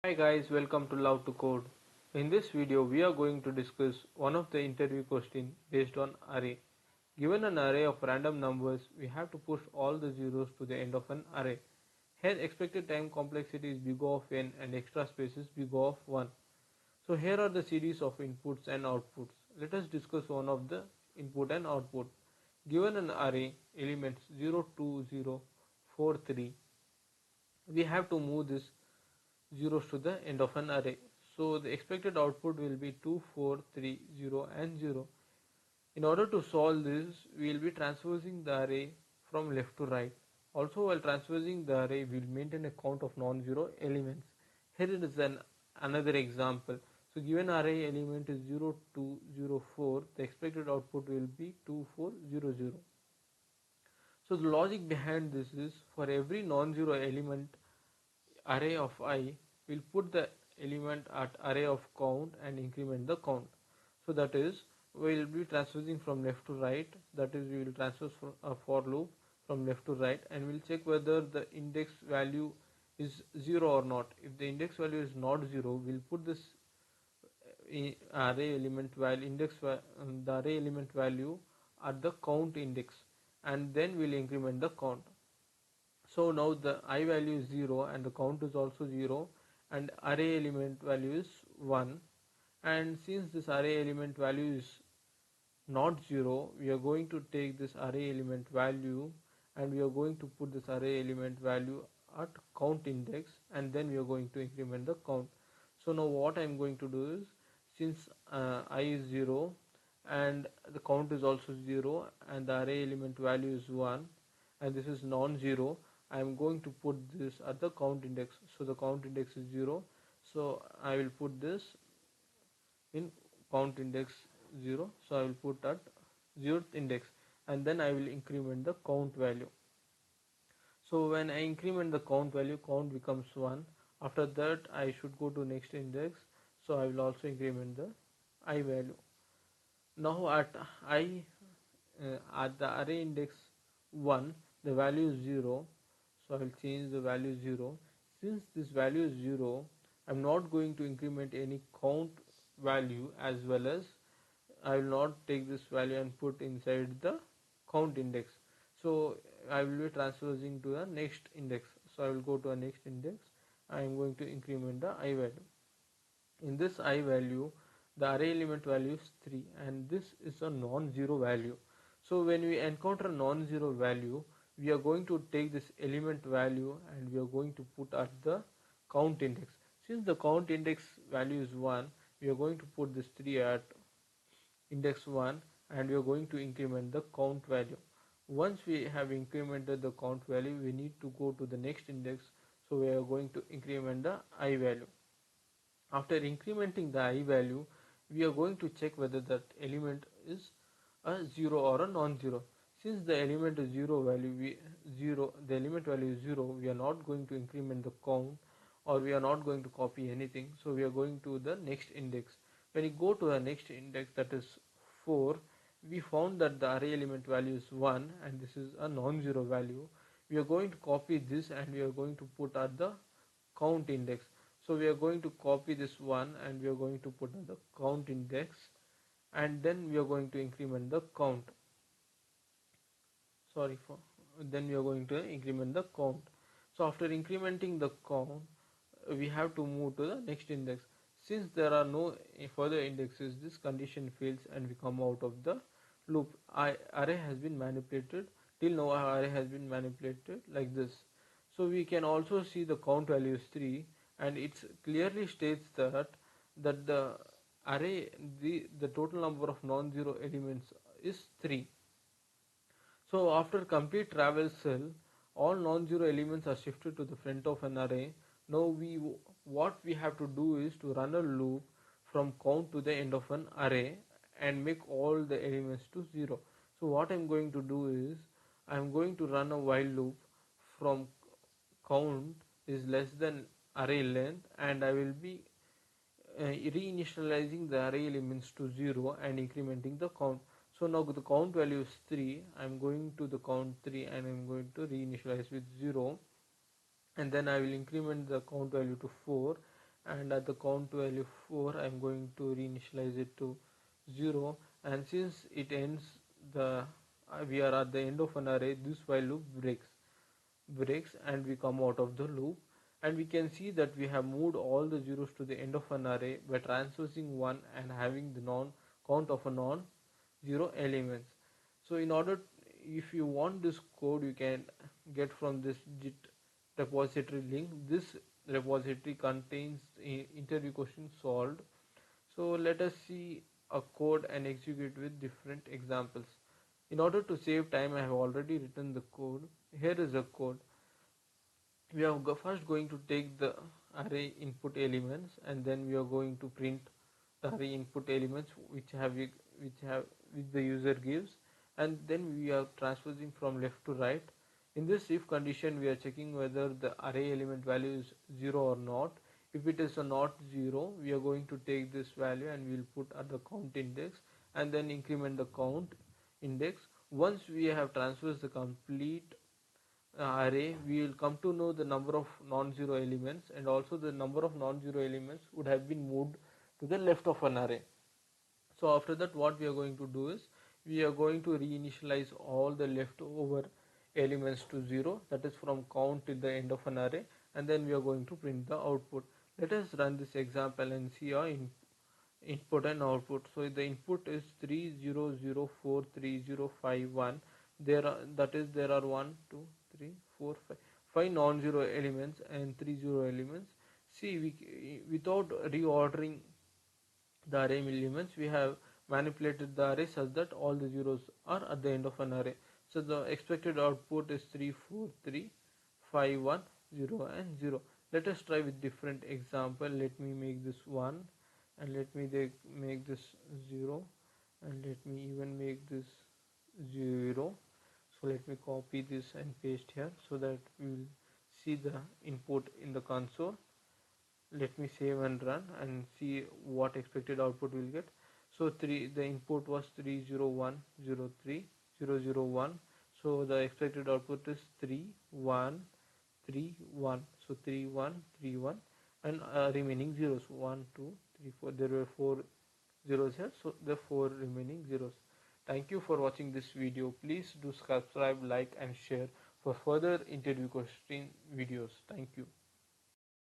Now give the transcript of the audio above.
Hi guys, welcome to Love to Code. In this video, we are going to discuss one of the interview questions based on array. Given an array of random numbers, we have to push all the zeros to the end of an array. Here, expected time complexity is big O of n and extra space is big O of 1. So here are the series of inputs and outputs. Let us discuss one of the input and output. Given an array elements 0, 2, 0, 4, 3, we have to move this zeros to the end of an array. So the expected output will be 2, 4, 3, 0 and 0. In order to solve this, we will be transposing the array from left to right. Also, while transposing the array, we will maintain a count of non-zero elements. Here it is another example. So given array element is 0, 2, 0, 4, the expected output will be 2, 4, 0, 0. So the logic behind this is for every non-zero element array of I, will put the element at array of count and increment the count. So that is, we will be transposing from left to right, that is, we will transpose from a for loop from left to right, and we'll check whether the index value is 0 or not. If the index value is not 0, we'll put this array element value the array element value at the count index, and then we'll increment the count. So now the I value is 0 and the count is also 0, and array element value is 1. And since this array element value is not 0, we are going to take this array element value and we are going to put this array element value at count index, and then we are going to increment the count. So now what I am going to do is, since I is 0 and the count is also 0 and the array element value is 1 and this is non-zero, I am going to put this at the count index. So the count index is 0, so I will put this in count index 0, so I will put at 0th index, and then I will increment the count value. So when I increment the count value, count becomes 1. After that I should go to next index, so I will also increment the I value. Now at I at the array index 1, the value is 0, so I will change the value 0. Since this value is 0, I am not going to increment any count value, as well as I will not take this value and put inside the count index. So I will be transposing to the next index. So I will go to a next index. I am going to increment the I value. In this I value, the array element value is 3, and this is a non-zero value. So when we encounter a non-zero value, we are going to take this element value and we are going to put at the count index. Since the count index value is 1, we are going to put this 3 at index 1, and we are going to increment the count value. Once we have incremented the count value, we need to go to the next index, so we are going to increment the I value. After incrementing the I value, we are going to check whether that element is a 0 or a non-zero. Since the element is 0 value, the element value is 0, we are not going to increment the count, or we are not going to copy anything, so we are going to the next index. When you go to the next index, that is 4, we found that the array element value is 1 and this is a non-zero value. We are going to copy this and we are going to put at the count index. So we are going to copy this one and we are going to put at the count index, and then we are going to increment the count. Sorry for Then we are going to increment the count. So after incrementing the count, we have to move to the next index. Since there are no further indexes, this condition fails and we come out of the loop. Array has been manipulated. Till now our array has been manipulated like this. So we can also see the count value is 3, and it clearly states that the array, the total number of non-zero elements is 3. So after complete traversal, all non-zero elements are shifted to the front of an array. Now what we have to do is to run a loop from count to the end of an array and make all the elements to 0. So what I'm going to do is, I'm going to run a while loop from count is less than array length, and I will be reinitializing the array elements to 0 and incrementing the count. So now the count value is 3. I'm going to the count 3 and I'm going to reinitialize with 0, and then I will increment the count value to 4, and at the count to value 4 I'm going to reinitialize it to 0, and since it ends the we are at the end of an array, this while loop breaks and we come out of the loop, and we can see that we have moved all the zeros to the end of an array by transposing 1 and having the non count of a non zero elements. So in order, if you want this code, you can get from this git repository link. This repository contains interview question solved. So let us see a code and execute with different examples. In order to save time, I have already written the code. Here is the code. We are first going to take the array input elements, and then we are going to print the array input elements which the user gives, and then we are transposing from left to right. In this if condition, we are checking whether the array element value is 0 or not. If it is a not 0, we are going to take this value and we will put at the count index and then increment the count index. Once we have transposed the complete array, we will come to know the number of non-zero elements, and also the number of non-zero elements would have been moved to the left of an array. So after that, what we are going to do is we are going to reinitialize all the leftover elements to 0, that is from count till the end of an array, and then we are going to print the output. Let us run this example and see our input and output. So the input is 30043051. There are 1 2 3 4 5 non-zero elements and 3 zero elements. See, without reordering the array elements, we have manipulated the array such that all the zeros are at the end of an array. So the expected output is 34351 and 0. Let us try with different example. Let me make this 1, and let me make this 0, and let me even make this 0. So let me copy this and paste here so that we will see the input in the console. Let me save and run and see what expected output we'll get. So the input was 30103001. So the expected output is 3131. So 3131, and remaining zeros 1 2 3 4. There were 4 zeros here, so the 4 remaining zeros. Thank you for watching this video. Please do subscribe, like and share for further interview question videos. Thank you.